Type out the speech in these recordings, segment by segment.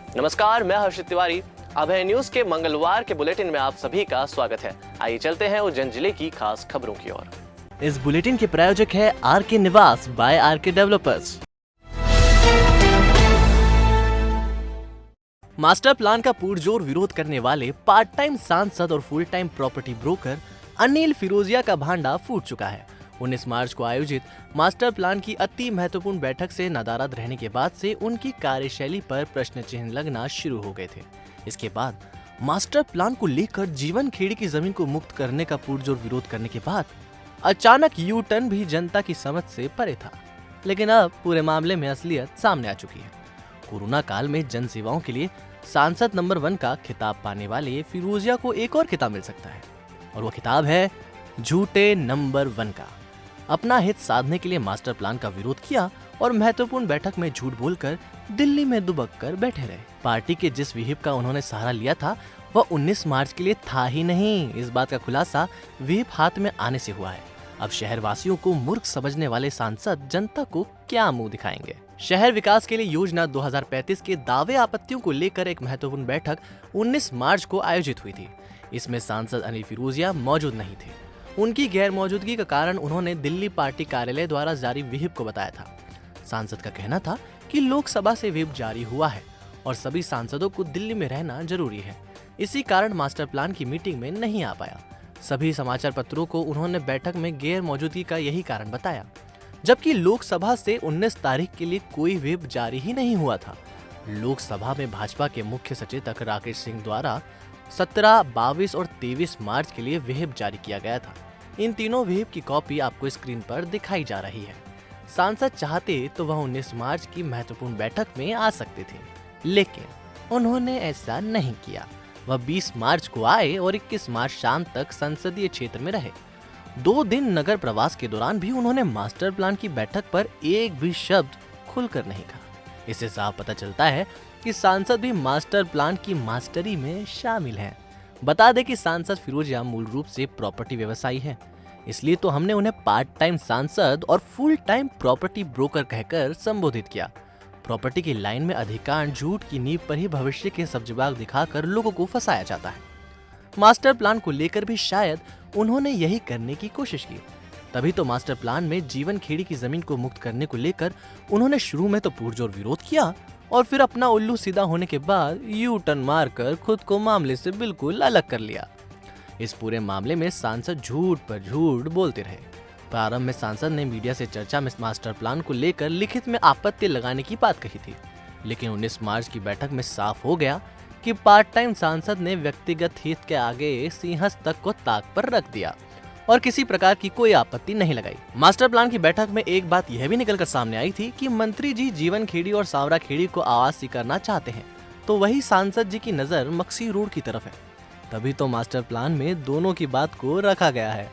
नमस्कार, मैं हर्षित तिवारी। अभय न्यूज के मंगलवार के बुलेटिन में आप सभी का स्वागत है। आइए चलते हैं उज्जैन जिले की खास खबरों की ओर। इस बुलेटिन के प्रायोजक है RK Niwas by RK developers. Master plan का पुरजोर विरोध करने वाले पार्ट टाइम सांसद और full time property broker Anil Firozia का भांडा फूट चुका है। 19 मार्च को आयोजित मास्टर प्लान की अति महत्वपूर्ण बैठक से नदारद रहने के बाद से उनकी कार्यशैली पर प्रश्न चिन्ह लगना शुरू हो गए थे। इसके बाद मास्टर प्लान को लेकर जीवन खेड़ी की जमीन को मुक्त करने का पुरजोर विरोध करने के बाद अचानक यू टर्न भी जनता की समझ से परे था। लेकिन अब पूरे मामले में असलियत सामने आ चुकी है। कोरोना काल में जन सेवाओं के लिए सांसद नंबर 1 का खिताब पाने वाले फिरोजिया को एक और खिताब मिल सकता है, और वो खिताब है झूठे नंबर 1 का। अपना हित साधने के लिए मास्टर प्लान का विरोध किया और महत्वपूर्ण बैठक में झूठ बोलकर दिल्ली में दुबक कर बैठे रहे। पार्टी के जिस व्हिप का उन्होंने सहारा लिया था वह 19 मार्च के लिए था ही नहीं। इस बात का खुलासा व्हिप हाथ में आने से हुआ है। अब शहर वासियों को मूर्ख समझने वाले सांसद जनता को क्या मुंह दिखाएंगे। शहर विकास के लिए योजना 2035 के दावे आपत्तियों को लेकर एक महत्वपूर्ण बैठक 19 मार्च को आयोजित हुई थी। इसमें सांसद अनिल फिरोजिया मौजूद नहीं थे। उनकी गैर मौजूदगी का कारण उन्होंने दिल्ली पार्टी कार्यालय द्वारा जारी व्हिप को बताया था। सांसद का कहना था कि लोकसभा से व्हिप जारी हुआ है और सभी सांसदों को दिल्ली में रहना जरूरी है। इसी कारण मास्टर प्लान की मीटिंग में नहीं आ पाया। सभी समाचार पत्रों को उन्होंने बैठक में गैर मौजूदगी का यही कारण बताया, जबकि लोकसभा से 19 तारीख के लिए कोई व्हिप जारी ही नहीं हुआ था। लोकसभा में भाजपा के मुख्य सचेतक राकेश सिंह द्वारा 17, 22 और 23 मार्च के लिए व्हिप जारी किया गया था। इन तीनों व्हिप की कॉपी आपको स्क्रीन पर दिखाई जा रही है। सांसद चाहते तो वह 19 मार्च की महत्वपूर्ण बैठक में आ सकते थे, लेकिन उन्होंने ऐसा नहीं किया। वह 20 मार्च को आए और 21 मार्च शाम तक संसदीय क्षेत्र में रहे। 2 दिन नगर प्रवास के दौरान भी उन्होंने मास्टर प्लान की बैठक पर एक भी शब्द खुलकर नहीं कहा। इससे साफ पता चलता है कि सांसद भी मास्टर प्लान की मास्टरी में शामिल हैं। बता दें कि सांसद फिरोजिया मूल रूप से प्रॉपर्टी व्यवसायी हैं, इसलिए तो हमने उन्हें पार्ट टाइम सांसद और फुल टाइम प्रॉपर्टी ब्रोकर कहकर संबोधित किया। प्रॉपर्टी की लाइन में अधिकांश झूठ की नींव पर ही भविष्य के सब्जबाग दिखाकर लोगों को फंसाया जाता है। मास्टर प्लान को लेकर भी शायद उन्होंने यही करने की कोशिश की। तभी तो मास्टर प्लान में जीवन खेड़ी की जमीन को मुक्त करने को लेकर उन्होंने शुरू में तो पुरजोर विरोध किया और फिर अपना उल्लू सीधा होने के बाद यू टर्न मारकर खुद को मामले से बिल्कुल अलग कर लिया। इस पूरे मामले में सांसद झूठ पर झूठ बोलते रहे। प्रारंभ में सांसद ने मीडिया से चर्चा में मास्टर प्लान को लेकर लिखित में आपत्ति लगाने की बात कही थी, लेकिन 19 मार्च की बैठक में साफ हो गया कि पार्ट टाइम सांसद ने व्यक्तिगत हित के आगे सिंहस्थ तक को ताक पर रख दिया और किसी प्रकार की कोई आपत्ति नहीं लगाई। मास्टर प्लान की बैठक में एक बात यह भी निकलकर सामने आई थी कि मंत्री जी जीवन खेड़ी और सांवरा खेड़ी को आवासी करना चाहते हैं, तो वही सांसद जी की नजर मक्सी रोड की तरफ है। तभी तो मास्टर प्लान में दोनों की बात को रखा गया है।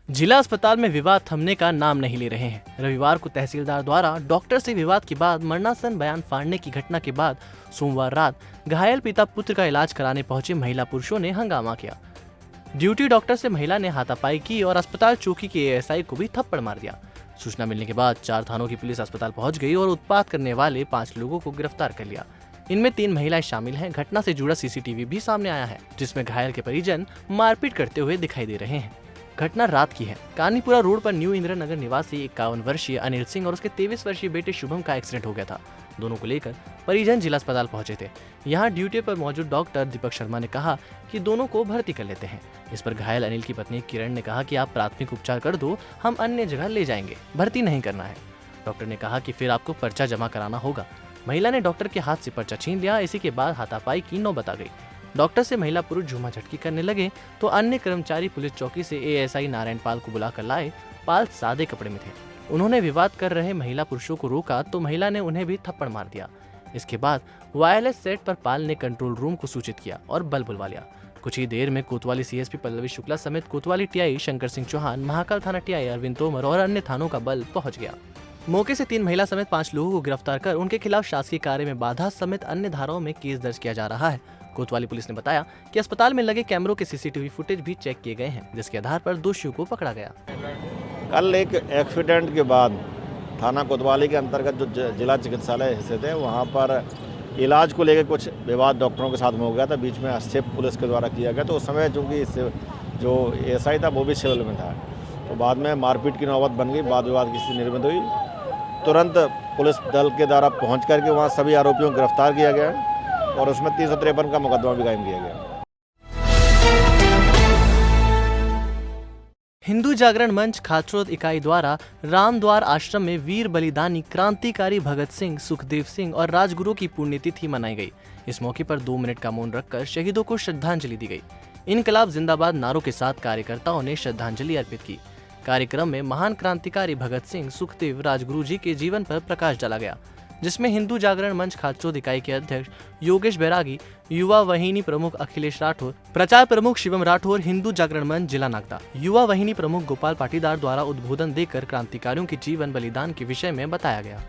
जिला अस्पताल में विवाद थमने का नाम नहीं ले रहे हैं। रविवार को तहसीलदार द्वारा डॉक्टर से विवाद के बाद मरणासन बयान फाड़ने की घटना के बाद सोमवार रात घायल पिता पुत्र का इलाज कराने पहुंचे महिला पुरुषों ने हंगामा किया। ड्यूटी डॉक्टर से महिला ने हाथापाई की और अस्पताल चौकी के एएसआई को भी थप्पड़ मार दिया। सूचना मिलने के बाद 4 थानों की पुलिस अस्पताल पहुंच गई और उत्पात करने वाले 5 लोगों को गिरफ्तार कर लिया। इनमें 3 महिलाएं शामिल हैं। घटना से जुड़ा सीसीटीवी भी सामने आया है, जिसमें घायल के परिजन मारपीट करते हुए दिखाई दे रहे हैं। घटना रात की है। कानीपुरा रोड पर न्यू इंदिरा नगर निवासी 51 वर्षीय अनिल सिंह और उसके 23 वर्षीय बेटे शुभम का एक्सीडेंट हो गया था। दोनों को लेकर परिजन जिला अस्पताल पहुंचे थे। यहाँ ड्यूटी पर मौजूद डॉक्टर दीपक शर्मा ने कहा कि दोनों को भर्ती कर लेते हैं। इस पर घायल अनिल की पत्नी किरण ने कहा कि आप प्राथमिक उपचार कर दो, हम अन्य जगह ले जाएंगे, भर्ती नहीं करना है। डॉक्टर ने कहा कि फिर आपको पर्चा जमा कराना होगा। महिला ने डॉक्टर के हाथ से पर्चा छीन लिया। इसी के बाद हाथापाई की नौबत आ गई। डॉक्टर से महिला पुरुष झूमा झटकी करने लगे तो अन्य कर्मचारी पुलिस चौकी से एएसआई नारायण पाल को बुलाकर लाए। पाल सादे कपड़े में थे। उन्होंने विवाद कर रहे महिला पुरुषों को रोका तो महिला ने उन्हें भी थप्पड़ मार दिया। इसके बाद वायरलेस सेट पर पाल ने कंट्रोल रूम को सूचित किया और बल बुलवा लिया। कुछ ही देर में कोतवाली सीएसपी पल्लवी शुक्ला समेत कोतवाली टीआई शंकर सिंह चौहान, महाकाल थाना टीआई अरविंद तोमर और अन्य थानों का बल पहुंच गया। मौके से 3 महिला समेत 5 लोगों को गिरफ्तार कर उनके खिलाफ शासकीय कार्य में बाधा समेत अन्य धाराओं में केस दर्ज किया जा रहा है। कोतवाली पुलिस ने बताया कि अस्पताल में लगे कैमरों के सीसीटीवी फुटेज भी चेक किए गए हैं, जिसके आधार पर दोषियों को पकड़ा गया। कल एक एक्सीडेंट के बाद थाना कोतवाली के अंतर्गत जो जिला चिकित्सालय स्थित है वहाँ पर इलाज को लेकर कुछ विवाद डॉक्टरों के साथ में हो गया था। बीच में हस्तक्षेप पुलिस के द्वारा किया गया, तो उस समय चूँकि जो एएसआई था वो भी सिविल में था, तो बाद में मारपीट की नौबत बन गई, वाद विवाद की स्थिति निर्मित हुई। तुरंत पुलिस दल के द्वारा पहुँच करके वहाँ सभी आरोपियों को गिरफ्तार किया गया और उसमें 353 का मुकदमा भी कायम किया गया। हिंदू जागरण मंच खाचरोद इकाई द्वारा रामद्वार आश्रम में वीर बलिदानी क्रांतिकारी भगत सिंह, सुखदेव सिंह और राजगुरु की पुण्यतिथि मनाई गई। इस मौके पर 2 मिनट का मौन रखकर शहीदों को श्रद्धांजलि दी गई। इनकलाब जिंदाबाद नारों के साथ कार्यकर्ताओं ने श्रद्धांजलि अर्पित की। कार्यक्रम में महान क्रांतिकारी भगत सिंह, सुखदेव, राजगुरु जी के जीवन पर प्रकाश डाला गया, जिसमें हिंदू जागरण मंच खाचरोद इकाई के अध्यक्ष योगेश बैरागी, युवा वाहिनी प्रमुख अखिलेश राठौर, प्रचार प्रमुख शिवम राठौर, हिंदू जागरण मंच जिला नागदा, युवा वाहिनी प्रमुख गोपाल पाटीदार द्वारा उद्बोधन देकर क्रांतिकारियों के जीवन बलिदान के विषय में बताया गया।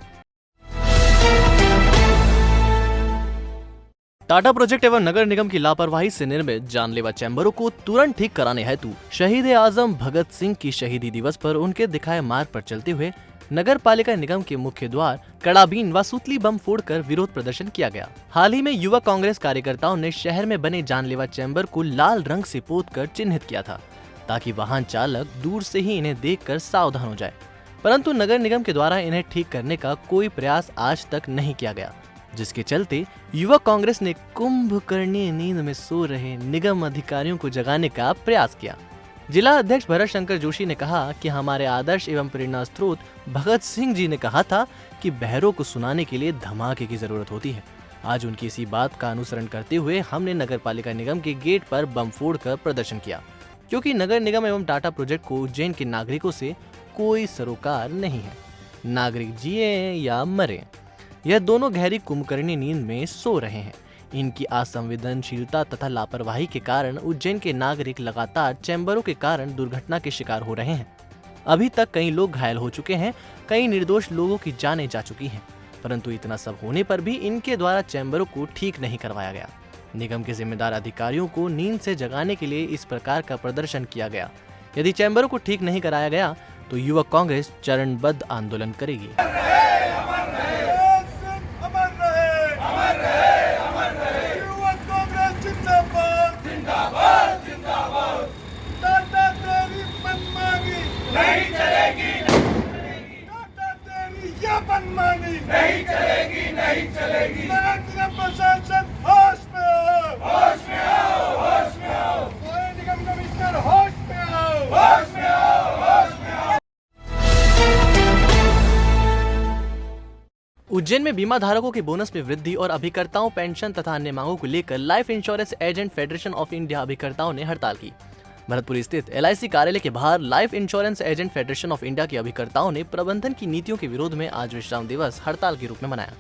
टाटा प्रोजेक्ट एवं नगर निगम की लापरवाही से निर्मित जानलेवा चैम्बरों को तुरंत ठीक कराने हेतु शहीद आजम भगत सिंह की शहीदी दिवस पर उनके दिखाए मार्ग पर चलते हुए नगर पालिका निगम के मुख्य द्वार कड़ाबीन व सूतली बम फोड़कर विरोध प्रदर्शन किया गया। हाल ही में युवा कांग्रेस कार्यकर्ताओं ने शहर में बने जानलेवा चैम्बर को लाल रंग से पोतकर चिन्हित किया था, ताकि वाहन चालक दूर से ही इन्हें देखकर सावधान हो जाए, परंतु नगर निगम के द्वारा इन्हें ठीक करने का कोई प्रयास आज तक नहीं किया गया, जिसके चलते युवा कांग्रेस ने कुंभकर्णी नींद में सो रहे निगम अधिकारियों को जगाने का प्रयास किया। जिला अध्यक्ष भरत शंकर जोशी ने कहा कि हमारे आदर्श एवं प्रेरणा स्रोत भगत सिंह जी ने कहा था कि बहरों को सुनाने के लिए धमाके की जरूरत होती है। आज उनकी इसी बात का अनुसरण करते हुए हमने नगर पालिका निगम के गेट पर बम फोड़कर प्रदर्शन किया, क्योंकि नगर निगम एवं टाटा प्रोजेक्ट को उज्जैन के नागरिकों से कोई सरोकार नहीं है। नागरिक जिए या मरे, यह दोनों गहरी कुंभकर्णी नींद में सो रहे हैं। इनकी असंवेदनशीलता तथा लापरवाही के कारण उज्जैन के नागरिक लगातार चैम्बरों के कारण दुर्घटना के शिकार हो रहे हैं। अभी तक कई लोग घायल हो चुके हैं, कई निर्दोष लोगों की जानें जा चुकी हैं, परंतु इतना सब होने पर भी इनके द्वारा चैम्बरों को ठीक नहीं करवाया गया। निगम के जिम्मेदार अधिकारियों को नींद से जगाने के लिए इस प्रकार का प्रदर्शन किया गया। यदि चैम्बरों को ठीक नहीं कराया गया तो युवा कांग्रेस चरणबद्ध आंदोलन करेगी। नहीं चलेगी, नहीं चलेगी। निगम प्रशासन होश में आओ, होश में आओ, होश में आओ। निगम कमिश्नर होश में आओ, होश में आओ, होश में आओ। उज्जैन में बीमा धारकों के बोनस में वृद्धि और अभिकर्ताओं पेंशन तथा अन्य मांगों को लेकर Life Insurance Agent Federation of India अभिकर्ताओं ने हड़ताल की। भरतपुर स्थित LIC कार्यालय के बाहर Life Insurance Agent Federation of India के अभिकर्ताओं ने प्रबंधन की नीतियों के विरोध में आज विश्राम दिवस हड़ताल के रूप में मनाया।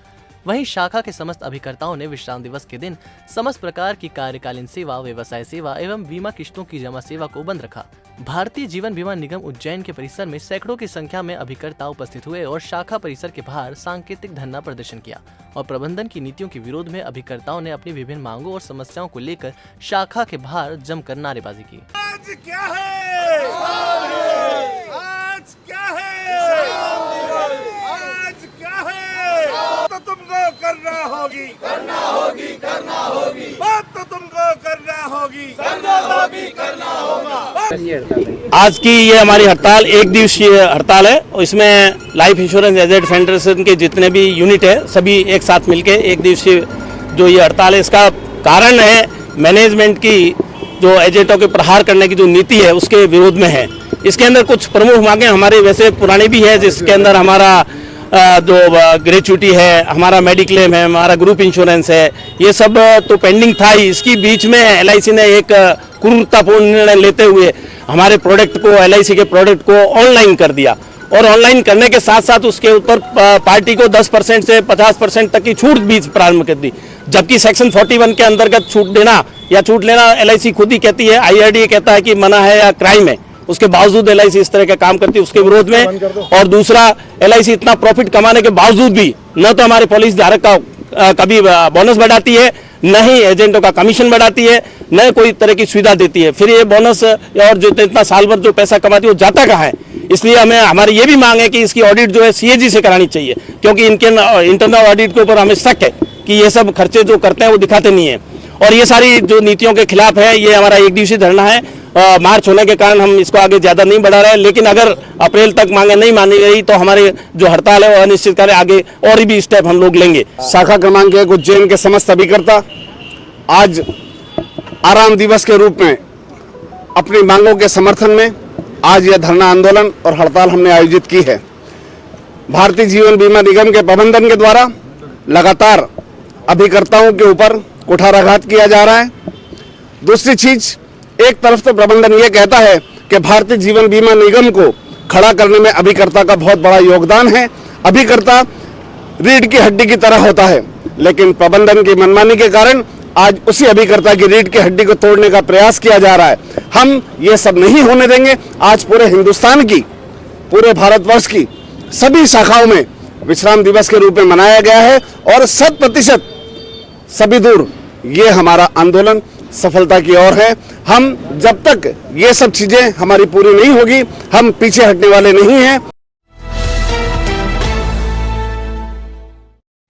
वहीं शाखा के समस्त अभिकर्ताओं ने विश्राम दिवस के दिन समस्त प्रकार की कार्यकालीन सेवा, व्यवसाय सेवा एवं बीमा किश्तों की जमा सेवा को बंद रखा। भारतीय जीवन बीमा निगम उज्जैन के परिसर में सैकड़ों की संख्या में अभिकर्ता उपस्थित हुए और शाखा परिसर के बाहर सांकेतिक धरना प्रदर्शन किया और प्रबंधन की नीतियों के विरोध में अभिकर्ताओं ने अपनी विभिन्न मांगों और समस्याओं को लेकर शाखा के बाहर जमकर नारेबाजी की। आज क्या है? आज क्या है? आज क्या है? तो तुमको करना होगी, करना होगी, करना होगी। बात तो तुमको करना होगी, करना भी करना होगा। आज की ये हमारी हड़ताल 1 दिवसीय हड़ताल है और इसमें लाइफ इंश्योरेंस एजेंट फेडरेशन के जितने भी यूनिट है सभी एक साथ मिलके 1 दिवसीय जो ये हड़ताल है, इसका कारण है मैनेजमेंट की जो एजेंटों के प्रहार करने की जो नीति है उसके विरोध में है। इसके अंदर कुछ प्रमुख मांगे हमारे वैसे पुरानी भी है, जिसके अंदर हमारा जो ग्रेच्युटी है, हमारा मेडिक्लेम है, हमारा ग्रुप इंश्योरेंस है, ये सब तो पेंडिंग था ही। इसकी बीच में LIC ने एक क्रूरतापूर्ण निर्णय लेते हुए हमारे प्रोडक्ट को, LIC के प्रोडक्ट को ऑनलाइन कर दिया और ऑनलाइन करने के साथ साथ उसके ऊपर पार्टी को 10% से 50% तक की छूट भी प्रारंभ कर दी, जबकि सेक्शन 41 के अंतर्गत छूट देना या छूट लेना LIC खुद ही कहती है, IRDA कहता है कि मना है या क्राइम है, उसके बावजूद LIC इस तरह का काम करती है उसके विरोध में। और दूसरा, LIC इतना प्रॉफिट कमाने के बावजूद भी न तो हमारे पॉलिसी धारक का कभी बोनस बढ़ाती है, न ही एजेंटों का कमीशन बढ़ाती है, न कोई तरह की सुविधा देती है। फिर ये बोनस और जो इतना साल भर जो पैसा कमाती है वो जाता कहाँ है? इसलिए हमें हमारी ये भी मांग है कि इसकी ऑडिट जो है सीएजी से करानी चाहिए, क्योंकि इनके इंटरनल ऑडिट के ऊपर हमें शक है कि ये सब खर्चे जो करते हैं वो दिखाते नहीं है। और ये सारी जो नीतियों के खिलाफ है, ये हमारा एक दिवसीय धरना है। मार्च होने के कारण हम इसको आगे ज़्यादा नहीं बढ़ा रहे हैं, लेकिन अगर अप्रैल तक मांगे नहीं मानी गई तो हमारे जो हड़ताल है वो अनिश्चितकाल आगे और भी स्टेप हम लोग लेंगे। शाखा क्रमांक 1 उज्जैन के समस्त अभिकर्ता आज आराम दिवस के रूप में अपनी मांगों के समर्थन में आज यह धरना आंदोलन और हड़ताल हमने आयोजित की है। भारतीय जीवन बीमा निगम के प्रबंधन के द्वारा लगातार अभिकर्ताओं के ऊपर कुठाराघात किया जा रहा है। दूसरी चीज, एक तरफ तो प्रबंधन ये कहता है कि भारतीय जीवन बीमा निगम को खड़ा करने में अभिकर्ता का बहुत बड़ा योगदान है, अभिकर्ता रीढ़ की हड्डी की तरह होता है, लेकिन प्रबंधन की मनमानी के कारण आज उसी अभिकर्ता की रीढ़ की हड्डी को तोड़ने का प्रयास किया जा रहा है। हम ये सब नहीं होने देंगे। आज पूरे हिंदुस्तान की, पूरे भारतवर्ष की सभी शाखाओं में विश्राम दिवस के रूप में मनाया गया है और 100% सभी दूर ये हमारा आंदोलन सफलता की ओर है। हम जब तक ये सब चीजें हमारी पूरी नहीं होगी, हम पीछे हटने वाले नहीं हैं।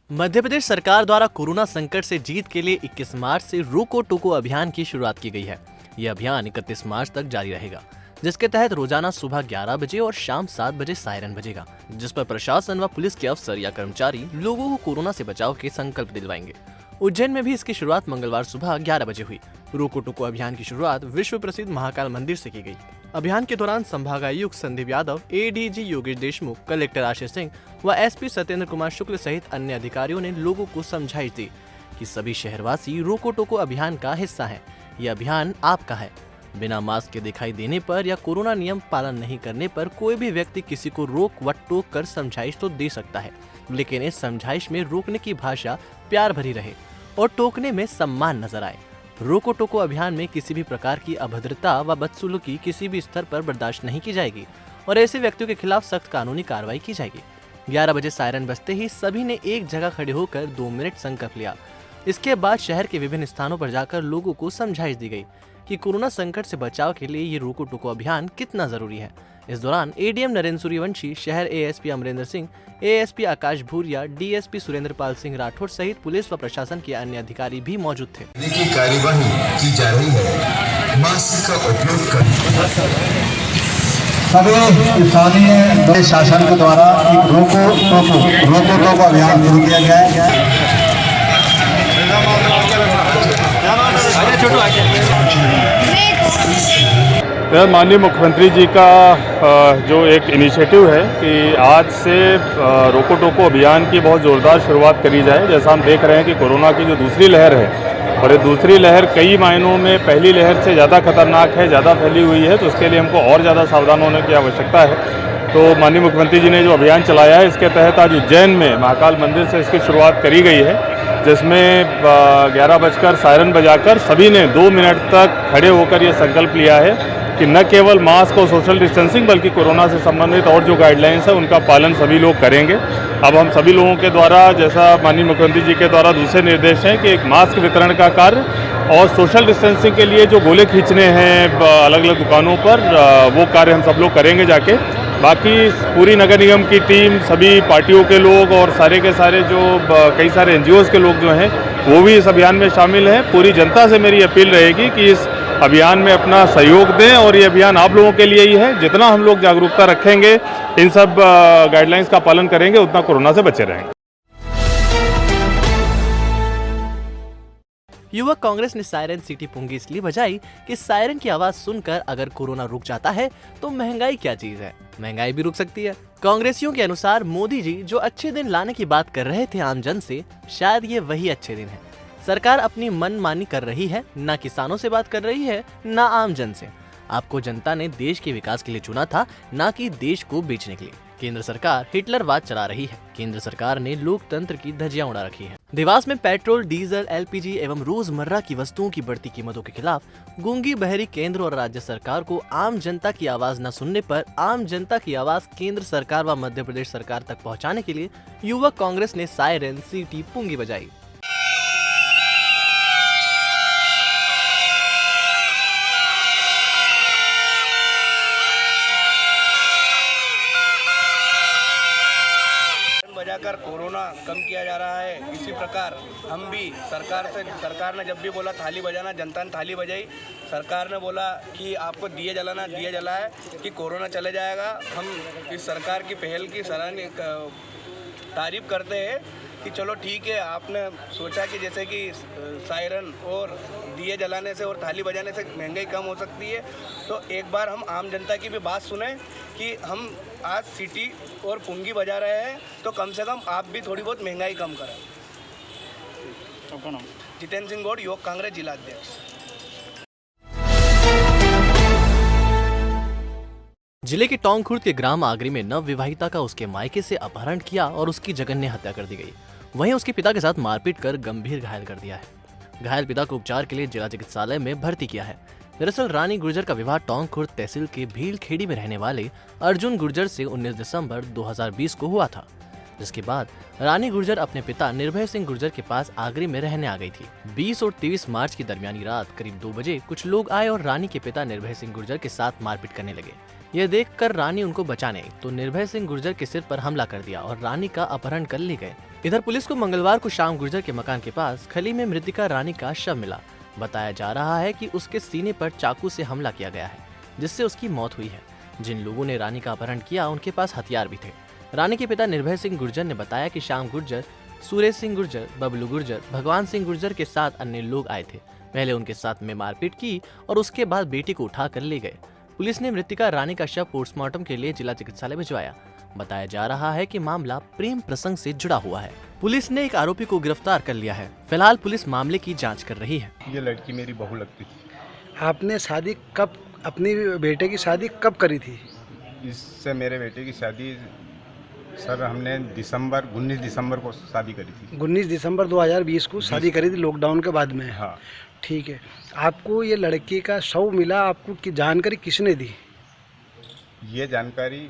मध्य प्रदेश सरकार द्वारा कोरोना संकट से जीत के लिए 21 मार्च से रोको टोको अभियान की शुरुआत की गई है। यह अभियान 31 मार्च तक जारी रहेगा, जिसके तहत रोजाना सुबह 11 बजे और शाम 7 बजे सायरन बजेगा, जिस पर प्रशासन व पुलिस के अफसर या कर्मचारी लोगों को कोरोना से बचाव के संकल्प दिलवाएंगे। उज्जैन में भी इसकी शुरुआत मंगलवार सुबह 11 बजे हुई। रोको टोको अभियान की शुरुआत विश्व प्रसिद्ध महाकाल मंदिर से की गई। अभियान के दौरान संभागायुक्त संदीप यादव, एडीजी योगेश देशमुख, कलेक्टर आशीष सिंह व एसपी सत्येंद्र कुमार शुक्ल सहित अन्य अधिकारियों ने लोगों को समझाइश दी कि सभी शहरवासी रोको टोको अभियान का हिस्सा है। यह अभियान आपका है। बिना मास्क के दिखाई देने पर या कोरोना नियम पालन नहीं करने पर कोई भी व्यक्ति किसी को रोक व टोक कर समझाइश तो दे सकता है, लेकिन इस समझाइश में रोकने की भाषा प्यार भरी रहे और टोकने में सम्मान नजर आए। रोको टोको अभियान में किसी भी प्रकार की अभद्रता व बदसलूकी किसी भी स्तर पर बर्दाश्त नहीं की जाएगी और ऐसे व्यक्तियों के खिलाफ सख्त कानूनी कार्रवाई की जाएगी। 11 बजे सायरन बजते ही सभी ने एक जगह खड़े होकर 2 मिनट संकल्प लिया। इसके बाद शहर के विभिन्न स्थानों पर जाकर लोगों को समझाइश दी गई कि कोरोना संकट से बचाव के लिए ये रोको टोको अभियान कितना जरूरी है। इस दौरान एडीएम नरेंद्र सूर्यवंशी, शहर एएसपी अमरेंद्र सिंह, एएसपी आकाश भूरिया, डीएसपी सुरेंद्र पाल सिंह राठौड़ सहित पुलिस व प्रशासन के अन्य अधिकारी भी मौजूद थे। की कार्यवाही की जा रही है। मास्क का उपयोग कर सभी स्थानीय शासन के द्वारा एक रोको टोको अभियान शुरू किया गया है। माननीय मुख्यमंत्री जी का जो एक इनिशिएटिव है कि आज से रोको टोको अभियान की बहुत ज़ोरदार शुरुआत करी जाए। जैसा हम देख रहे हैं कि कोरोना की जो दूसरी लहर है और ये दूसरी लहर कई मायनों में पहली लहर से ज़्यादा खतरनाक है, ज़्यादा फैली हुई है, तो उसके लिए हमको और ज़्यादा सावधान होने की आवश्यकता है। तो माननीय मुख्यमंत्री जी ने जो अभियान चलाया है, इसके तहत आज उज्जैन में महाकाल मंदिर से इसकी शुरुआत करी गई है, जिसमें 11 बजकर सायरन बजाकर सभी ने 2 मिनट तक खड़े होकर ये संकल्प लिया है कि न केवल मास्क और सोशल डिस्टेंसिंग बल्कि कोरोना से संबंधित और जो गाइडलाइंस है उनका पालन सभी लोग करेंगे। अब हम सभी लोगों के द्वारा, जैसा माननीय मुख्यमंत्री जी के द्वारा दूसरे निर्देश हैं कि एक मास्क वितरण का कार्य और सोशल डिस्टेंसिंग के लिए जो गोले खींचने हैं अलग अलग दुकानों पर, वो कार्य हम सब लोग करेंगे जाके। बाकी पूरी नगर निगम की टीम, सभी पार्टियों के लोग और सारे के सारे जो कई सारे एनजीओज़ के लोग जो हैं वो भी इस अभियान में शामिल हैं। पूरी जनता से मेरी अपील रहेगी कि इस अभियान में अपना सहयोग दें और ये अभियान आप लोगों के लिए ही है। जितना हम लोग जागरूकता रखेंगे, इन सब गाइडलाइंस का पालन करेंगे, उतना कोरोना से बचे रहेंगे। युवक कांग्रेस ने सायरन सिटी पुंगी इसलिए बजाई कि सायरन की आवाज सुनकर अगर कोरोना रुक जाता है तो महंगाई क्या चीज है, महंगाई भी रुक सकती है। कांग्रेसियों के अनुसार मोदी जी जो अच्छे दिन लाने की बात कर रहे थे आम जन से, शायद ये वही अच्छे दिन है। सरकार अपनी मनमानी कर रही है, ना किसानों से बात कर रही है, ना आम जन से। आपको जनता ने देश के विकास के लिए चुना था, ना कि देश को बेचने के लिए। केंद्र सरकार हिटलरवाद चला रही है। केंद्र सरकार ने लोकतंत्र की धज्जियां उड़ा रखी हैं। देवास में पेट्रोल, डीजल, एलपीजी एवं रोजमर्रा की वस्तुओं की बढ़ती कीमतों के खिलाफ गूंगी बहरी केंद्र और राज्य सरकार को आम जनता की आवाज न सुनने पर आम जनता की आवाज केंद्र सरकार व मध्य प्रदेश सरकार तक पहुंचाने के लिए युवक कांग्रेस ने सायरन सिटी पुंगी बजाई। जाकर कोरोना कम किया जा रहा है, इसी प्रकार हम भी सरकार ने जब भी बोला थाली बजाना, जनता ने थाली बजाई। सरकार ने बोला कि आपको दिए जलाना, दिए जलाए कि कोरोना चले जाएगा। हम इस सरकार की पहल की सराहनीय तारीफ करते हैं कि चलो ठीक है, आपने सोचा कि जैसे कि सायरन और दिए जलाने से और थाली बजाने से महंगाई कम हो सकती है, तो एक बार हम आम जनता की भी बात सुने कि हम आज सिटी और पुंगी बजा रहे हैं, तो कम से कम आप भी थोड़ी बहुत महंगाई कम करें। जितेंद्र सिंह गौड़, युवक कांग्रेस जिला अध्यक्ष। जिले के टोंक खुर्द के ग्राम आगरी में नव विवाहिता का उसके मायके से अपहरण किया और उसकी जघन्य हत्या कर दी गई। वहीं उसके पिता के साथ मारपीट कर गंभीर घायल कर दिया है। घायल पिता को उपचार के लिए जिला चिकित्सालय में भर्ती किया है। दरअसल रानी गुर्जर का विवाह टोंक खुर्द तहसील के भील खेड़ी में रहने वाले अर्जुन गुर्जर से 19 दिसंबर 2020 को हुआ था, जिसके बाद रानी गुर्जर अपने पिता निर्भय सिंह गुर्जर के पास आगरी में रहने आ गई थी। 20 और 23 मार्च की दरमियानी रात करीब 2 बजे कुछ लोग आए और रानी के पिता निर्भय सिंह गुर्जर के साथ मारपीट करने लगे। यह देखकर रानी उनको बचाने तो निर्भय सिंह गुर्जर के सिर पर हमला कर दिया और रानी का अपहरण कर ले गए। इधर पुलिस को मंगलवार को शाम गुर्जर के मकान के पास खली में मृतिका रानी का शव मिला। बताया जा रहा है कि उसके सीने पर चाकू से हमला किया गया है, जिससे उसकी मौत हुई है। जिन लोगों ने रानी का अपहरण किया उनके पास हथियार भी थे। रानी के पिता निर्भय सिंह गुर्जर ने बताया कि श्याम गुर्जर, सुरेश सिंह गुर्जर, बबलू गुर्जर, भगवान सिंह गुर्जर के साथ अन्य लोग आए थे। पहले उनके साथ में मारपीट की और उसके बाद बेटी को उठा कर ले गए। पुलिस ने मृतिका रानी का शव पोस्टमार्टम के लिए जिला चिकित्सालय भिजवाया। बताया जा रहा है कि मामला प्रेम प्रसंग से जुड़ा हुआ है। पुलिस ने एक आरोपी को गिरफ्तार कर लिया है। फिलहाल पुलिस मामले की जांच कर रही है। ये लड़की मेरी बहू लगती थी। आपने शादी कब, अपनी बेटे की शादी कब करी थी? इससे मेरे बेटे की शादी सर हमने 19 दिसंबर को शादी करी थी। 19 दिसंबर 2020 को शादी करी थी, लॉकडाउन के बाद में। हाँ ठीक है। आपको ये लड़की का शव मिला, आपको की जानकारी किसने दी? ये जानकारी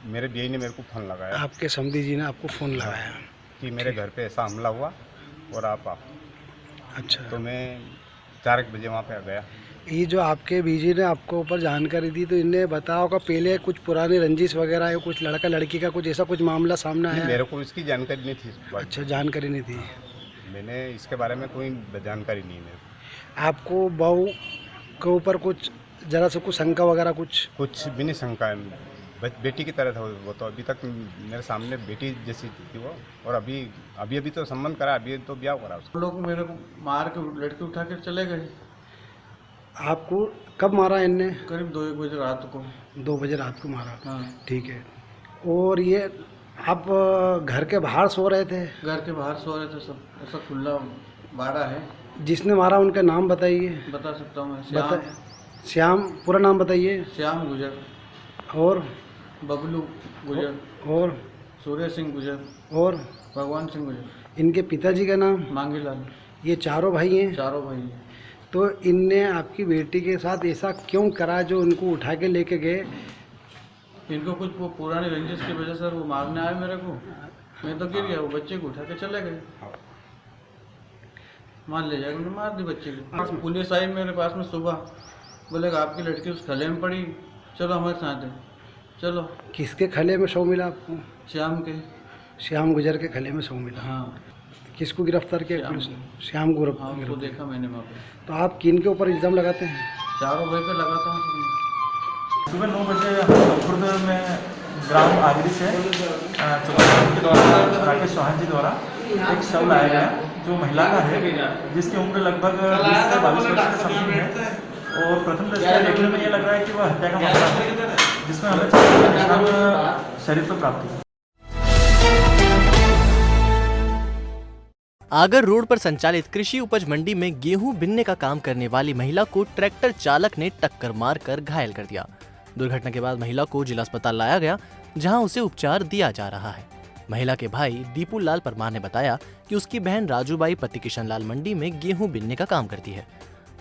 मेरे बीवी ने मेरे को फ़ोन लगाया। आपके समधी जी ने आपको फ़ोन लगाया कि मेरे घर पे ऐसा हमला हुआ और आप आओ। अच्छा। तो मैं 4 बजे वहाँ पे आ गया। ये जो आपके बीजी ने आपको ऊपर जानकारी दी, तो इन्हें बताया होगा पहले कुछ पुरानी रंजिश वगैरह है, कुछ लड़का लड़की का कुछ ऐसा कुछ मामला सामने आया? मेरे को इसकी जानकारी नहीं थी। अच्छा, जानकारी नहीं थी। मैंने इसके बारे में कोई जानकारी नहीं है। आपको बहू के ऊपर कुछ जरा से कुछ शंका वगैरह? कुछ भी नहीं शंका है। बेटी की तरह था वो, तो अभी तक मेरे सामने बेटी जैसी थी वो। और अभी तो संबंध करा, अभी तो ब्याह करा उसको। लोग मेरे को मार के लड़की उठा कर चले गए। आपको कब मारा इनने? करीब 2-1 बजे रात को। 2 बजे रात को मारा? हाँ। ठीक है। और ये आप घर के बाहर सो रहे थे? घर के बाहर सो रहे थे, सब ऐसा खुला बाड़ा है। जिसने मारा उनका नाम बताइए। बता सकता हूँ मैं। श्याम, पूरा नाम बताइए। श्याम गुर्जर। और बबलू गुर्जर। और सुरेश सिंह गुर्जर। और भगवान सिंह गुर्जर। इनके पिताजी का नाम? मांगीलाल। ये चारों भाई हैं? चारों भाई हैं। तो इनने आपकी बेटी के साथ ऐसा क्यों करा जो उनको उठा के लेके गए? इनको कुछ वो पुरानी रंजिश की वजह से वो मारने आए मेरे को। मैं तो गिर गया, वो बच्चे को उठा के चले गए। मान ले जाएगा, उन्होंने मार दी बच्चे को। पुलिस आई मेरे पास में सुबह, बोले आपकी लड़की उस खले में पड़ी, चलो हमारे साथ है। चलो। किसके खले में शव मिला आपको? श्याम के। श्याम गुर्जर के खले में शव मिला? हाँ। किसको गिरफ्तार किया पुलिस ने? श्याम गुर्जर। हाँ, उसको देखा मैंने वहाँ पे। तो आप किन के ऊपर इल्ज़ाम लगाते हैं? चारों भाई पे लगाता हूँ। सुबह 9 बजे खुर्द में ग्राम आगरी से चौकीदार के द्वारा, राकेश चौहान जी द्वारा एक शव लाया गया जो महिला का है, जिसकी उम्र लगभग 20 से 22 वर्ष के समथिंग है। और प्रथम दृष्टया देखने में ये लग रहा है कि वह हत्या का मामला है, जिसमें हमें निशान शरीर पर प्राप्त हुआ। आगर रोड पर संचालित कृषि उपज मंडी में गेहूं बिनने का काम करने वाली महिला को ट्रैक्टर चालक ने टक्कर मारकर घायल कर दिया। दुर्घटना के बाद महिला को जिला अस्पताल लाया गया, जहां उसे उपचार दिया जा रहा है। महिला के भाई दीपू लाल परमार ने बताया कि उसकी बहन राजूबाई पति किशन लाल मंडी में गेहूं बिनने का काम करती है।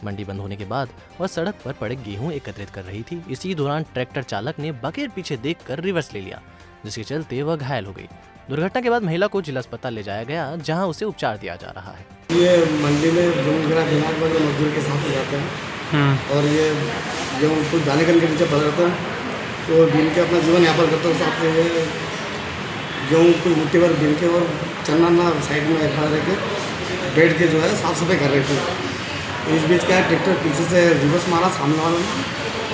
मंडी बंद होने के बाद वह सड़क पर पड़े गेहूं एकत्रित कर रही थी। इसी दौरान ट्रैक्टर चालक ने बगैर पीछे देखकर रिवर्स ले लिया, जिसके चलते वह घायल हो गई। दुर्घटना के बाद महिला को जिला अस्पताल ले जाया गया, जहां उसे उपचार दिया जा रहा है। ये मंडी में मजदूर के साथ जाते हैं और ये गेहूँ कुछ दाने के नीचे पड़ जाता है, तो बीन के अपना जीवन यापन करता है। साथ से गेहूँ कुछ मुट्ठी भर बिन के और चन्ना ना साइड में खड़ा रह के बैठ के जो है साफ सफाई कर रहे थे। इस बीच क्या है, ट्रैक्टर पीछे से रिवर्स मारा सामने वाले ने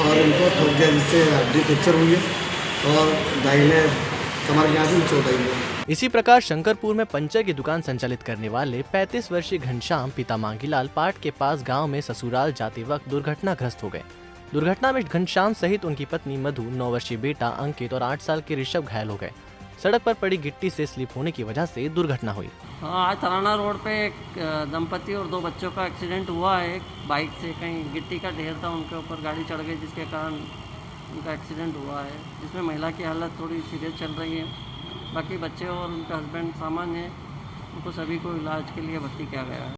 और इनको ठोक दिया, जिससे हड्डी फ्रैक्चर हुई है और दाहिने कमर के यहाँ से चोट आई है। इसी प्रकार शंकरपुर में पंचर की दुकान संचालित करने वाले 35 वर्षीय घनश्याम पिता मांगीलाल पाट के पास गांव में ससुराल जाते वक्त दुर्घटनाग्रस्त हो गए। दुर्घटना में घनश्याम सहित उनकी पत्नी मधु, 9 वर्षीय बेटा अंकित और 8 साल के ऋषभ घायल हो गए। सड़क पर पड़ी गिट्टी से स्लिप होने की वजह से दुर्घटना हुई। आज तराना रोड पे एक दंपति और 2 बच्चों का एक्सीडेंट हुआ है। एक बाइक से कहीं गिट्टी का ढेर था, उनके ऊपर गाड़ी चढ़ गई, जिसके कारण उनका एक्सीडेंट हुआ है, जिसमें महिला की हालत थोड़ी सीरियस चल रही है। बाकी बच्चे और उनके हस्बैंड सामान्य हैं, उनको सभी को इलाज के लिए भर्ती किया गया है।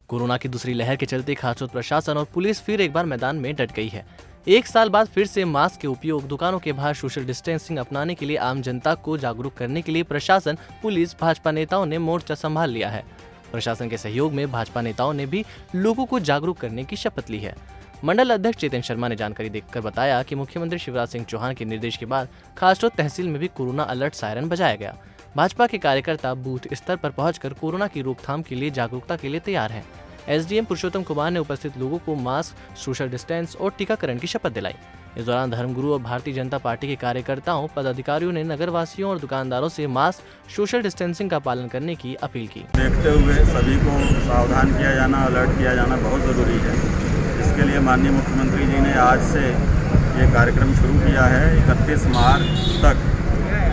कोरोना की दूसरी लहर के चलते खासतौर प्रशासन और पुलिस फिर एक बार मैदान में डट गई है। एक साल बाद फिर से मास्क के उपयोग, दुकानों के बाहर सोशल डिस्टेंसिंग अपनाने के लिए आम जनता को जागरूक करने के लिए प्रशासन, पुलिस, भाजपा नेताओं ने मोर्चा संभाल लिया है। प्रशासन के सहयोग में भाजपा नेताओं ने भी लोगों को जागरूक करने की शपथ ली है। मंडल अध्यक्ष चेतन शर्मा ने जानकारी देकर बताया कि मुख्यमंत्री शिवराज सिंह चौहान के निर्देश के बाद खासतौर तहसील में भी कोरोना अलर्ट सायरन बजाया गया। भाजपा के कार्यकर्ता बूथ स्तर पर पहुंचकर कोरोना की रोकथाम के लिए जागरूकता के लिए तैयार हैं। एसडीएम पुरुषोत्तम कुमार ने उपस्थित लोगों को मास्क, सोशल डिस्टेंस और टीकाकरण की शपथ दिलाई। इस दौरान धर्मगुरु और भारतीय जनता पार्टी के कार्यकर्ताओं, पदाधिकारियों ने नगरवासियों और दुकानदारों से मास्क, सोशल डिस्टेंसिंग का पालन करने की अपील की। देखते हुए सभी को सावधान किया जाना, अलर्ट किया जाना बहुत ज़रूरी है। इसके लिए माननीय मुख्यमंत्री जी ने आज से ये कार्यक्रम शुरू किया है। 31 मार्च तक,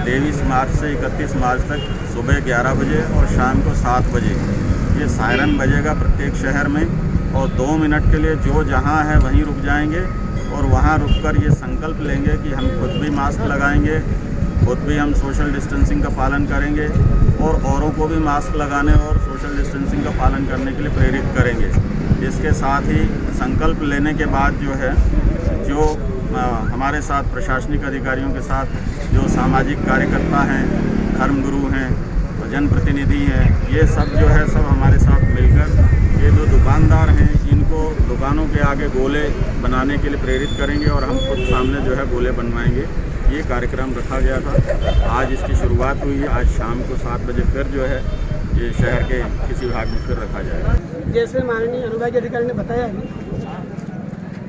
23 मार्च से 31 मार्च तक सुबह 11 बजे और शाम को 7 बजे ये सायरन बजेगा प्रत्येक शहर में, और 2 मिनट के लिए जो जहां है वहीं रुक जाएंगे और वहां रुककर ये संकल्प लेंगे कि हम खुद भी मास्क लगाएंगे, खुद भी हम सोशल डिस्टेंसिंग का पालन करेंगे और औरों को भी मास्क लगाने और सोशल डिस्टेंसिंग का पालन करने के लिए प्रेरित करेंगे। इसके साथ ही संकल्प लेने के बाद जो है, जो हमारे साथ प्रशासनिक अधिकारियों के साथ जो सामाजिक कार्यकर्ता हैं, धर्मगुरु हैं, जनप्रतिनिधि हैं, ये सब जो है सब हमारे साथ मिलकर ये जो दुकानदार हैं इनको दुकानों के आगे गोले बनाने के लिए प्रेरित करेंगे और हम खुद सामने जो है गोले बनवाएंगे। ये कार्यक्रम रखा गया था, आज इसकी शुरुआत हुई है। आज शाम को 7 बजे फिर जो है ये शहर के किसी भाग में फिर रखा जाएगा। जैसे माननीय अनुभाग अधिकारी ने बताया,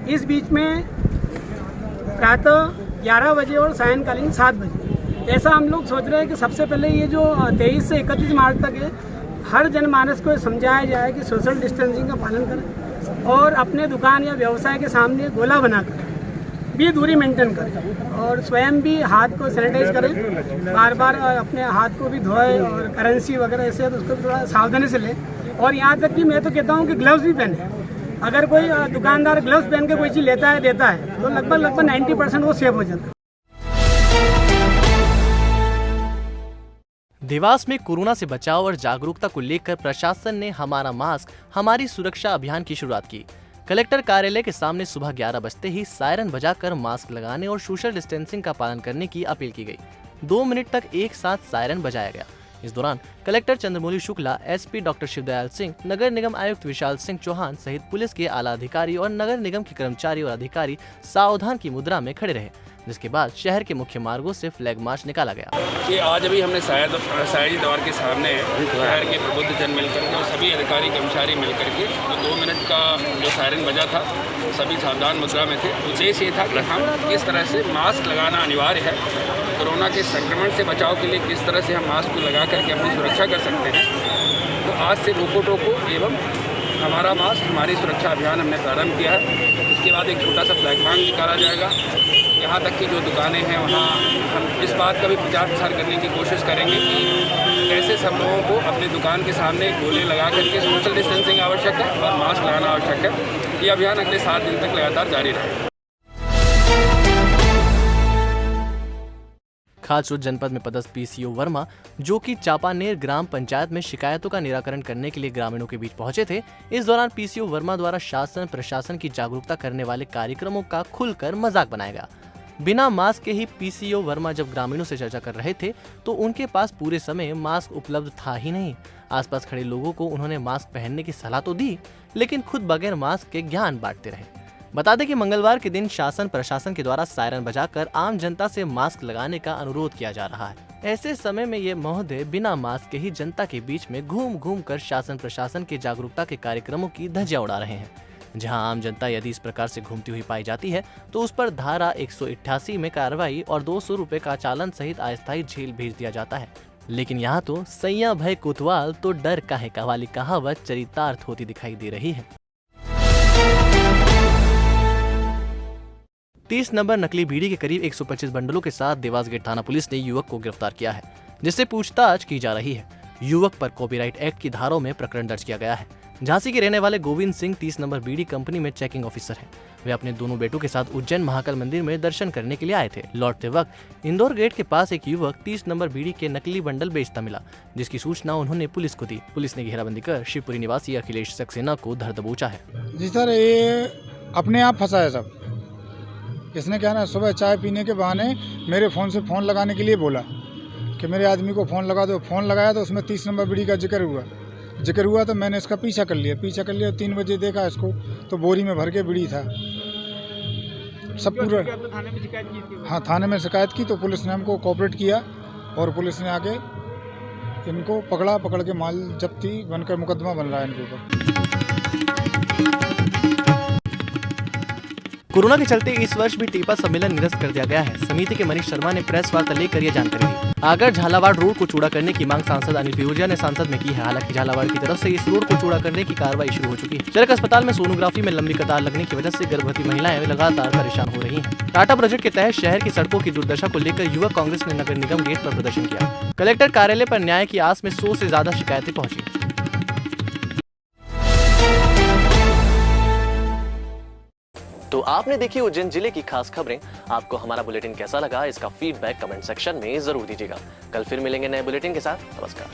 इस बीच में प्रातः 11 बजे और सायंकालीन 7 बजे ऐसा हम लोग सोच रहे हैं कि सबसे पहले ये जो 23 से 31 मार्च तक है, हर जनमानस को समझाया जाए कि सोशल डिस्टेंसिंग का पालन करें और अपने दुकान या व्यवसाय के सामने गोला बनाकर भी दूरी मेंटेन करें और स्वयं भी हाथ को सैनिटाइज करें, बार बार अपने हाथ को भी धोएं और करेंसी वगैरह ऐसे तो उसको भी थोड़ा सावधानी से लें। और यहाँ तक कि मैं तो कहता हूँ कि ग्लव्स भी पहने। अगर कोई दुकानदार ग्लव्स पहन के कोई चीज़ लेता है, देता है, तो लगभग 90% वो सेफ हो जाता है। देवास में कोरोना से बचाव और जागरूकता को लेकर प्रशासन ने हमारा मास्क, हमारी सुरक्षा अभियान की शुरुआत की। कलेक्टर कार्यालय के सामने सुबह 11 बजते ही सायरन बजाकर मास्क लगाने और सोशल डिस्टेंसिंग का पालन करने की अपील की गई। 2 मिनट तक एक साथ सायरन बजाया गया। इस दौरान collector Chandramouli Shukla, SP doctor Shivdayal Singh, नगर निगम आयुक्त विशाल सिंह चौहान सहित पुलिस के आला अधिकारी और नगर निगम के कर्मचारी और अधिकारी सावधान की मुद्रा में खड़े रहे, जिसके बाद शहर के मुख्य मार्गों से फ्लैग मार्च निकाला गया। कि आज अभी हमने शायरी द्वार के सामने शहर के प्रबुद्ध जन मिलकर के और सभी अधिकारी कर्मचारी मिलकर के जो 2 मिनट का जो सायरन बजा था, सभी सावधान मुद्रा में थे। उद्देश्य ये था कि हम किस तरह से मास्क लगाना अनिवार्य है, कोरोना के संक्रमण से बचाव के लिए किस तरह से हम मास्क को लगा करके अपनी सुरक्षा कर सकते हैं। तो आज से रोको टोको एवं हमारा मास्क, हमारी सुरक्षा अभियान हमने प्रारंभ किया है। उसके बाद एक छोटा सा फ्लैग मार्च निकाला जाएगा। यहाँ तक कि जो दुकानें हैं वहाँ हम इस बात का भी प्रचार प्रसार करने की कोशिश करेंगे कि कैसे सब लोगों को अपनी दुकान के सामने गोले लगा करके सोशल डिस्टेंसिंग आवश्यक है और मास्क लगाना आवश्यक है। ये अभियान अगले 7 दिन तक लगातार जारी रहेगा। खासतौर जनपद में पदस्थ पीसीओ वर्मा, जो कि चापानेर ग्राम पंचायत में शिकायतों का निराकरण करने के लिए ग्रामीणों के बीच पहुंचे थे। इस दौरान पीसीओ वर्मा द्वारा शासन प्रशासन की जागरूकता करने वाले कार्यक्रमों का खुलकर मजाक बनाया गया। बिना मास्क के ही पीसीओ वर्मा जब ग्रामीणों से चर्चा कर रहे थे तो उनके पास पूरे समय मास्क उपलब्ध था ही नहीं। आसपास खड़े लोगों को उन्होंने मास्क पहनने की सलाह तो दी, लेकिन खुद बगैर मास्क के ज्ञान बांटते रहे। बता दें कि मंगलवार के दिन शासन प्रशासन के द्वारा सायरन बजाकर आम जनता से मास्क लगाने का अनुरोध किया जा रहा है। ऐसे समय में ये महोदय बिना मास्क के ही जनता के बीच में घूम घूम कर शासन प्रशासन के जागरूकता के कार्यक्रमों की धज्जियां उड़ा रहे हैं। जहां आम जनता यदि इस प्रकार से घूमती हुई पाई जाती है तो उस पर धारा 188 में कार्रवाई और 200 रुपए का चालान सहित अस्थायी जेल भेज दिया जाता है। लेकिन यहाँ तो सैया भय कोतवाल तो डर काहे का वाली कहावत चरितार्थ होती दिखाई दे रही है। 30 नंबर नकली बीड़ी के करीब 125 बंडलों के साथ देवास गेट थाना पुलिस ने युवक को गिरफ्तार किया है, जिससे पूछताछ की जा रही है। युवक पर कॉपीराइट एक्ट की धाराओं में प्रकरण दर्ज किया गया है। झांसी के रहने वाले गोविंद सिंह 30 नंबर बीड़ी कंपनी में चेकिंग ऑफिसर हैं। वे अपने दोनों बेटों के साथ उज्जैन महाकाल मंदिर में दर्शन करने के लिए आए थे। लौटते वक्त इंदौर गेट के पास एक युवक 30 नंबर बीड़ी के नकली बंडल बेचता मिला, जिसकी सूचना उन्होंने पुलिस को दी। पुलिस ने घेराबंदी कर शिवपुरी निवासी अखिलेश सक्सेना को धर दबोचा है। जी सर, ये अपने आप फंसा है सब। इसने क्या ना, सुबह चाय पीने के बहाने मेरे फ़ोन से फ़ोन लगाने के लिए बोला कि मेरे आदमी को फ़ोन लगा दो। फ़ोन लगाया तो उसमें 30 नंबर बीड़ी का जिक्र हुआ तो मैंने इसका पीछा कर लिया। 3 बजे देखा इसको तो बोरी में भर के बीड़ी था सब पूरा। हाँ, थाने में शिकायत की तो पुलिस ने हमको कोऑपरेट किया और पुलिस ने आके इनको पकड़ के माल जब्ती बनकर मुकदमा बन रहा है इनके ऊपर। कोरोना के चलते इस वर्ष भी टीपा सम्मेलन निरस्त कर दिया गया है। समिति के मनीष शर्मा ने प्रेस वार्ता लेकर यह जानकारी दी। आगर झालावाड़ रोड को चौड़ा करने की मांग सांसद अनिल फिरोजिया ने सांसद में की है। हालांकि झालावाड़ की तरफ से इस रोड को चौड़ा करने की कार्रवाई शुरू हो चुकी है। चरक अस्पताल में सोनोग्राफी में लंबी कतार लगने की वजह से गर्भवती महिलाएं लगातार परेशान हो रही हैं। टाटा प्रोजेक्ट के तहत शहर की सड़कों की दुर्दशा को लेकर युवक कांग्रेस ने नगर निगम गेट पर प्रदर्शन किया। कलेक्टर कार्यालय पर न्याय की आस में 100 से ज्यादा शिकायतें पहुंची। तो आपने देखी उज्जैन जिले की खास खबरें। आपको हमारा बुलेटिन कैसा लगा, इसका फीडबैक कमेंट सेक्शन में जरूर दीजिएगा। कल फिर मिलेंगे नए बुलेटिन के साथ। नमस्कार।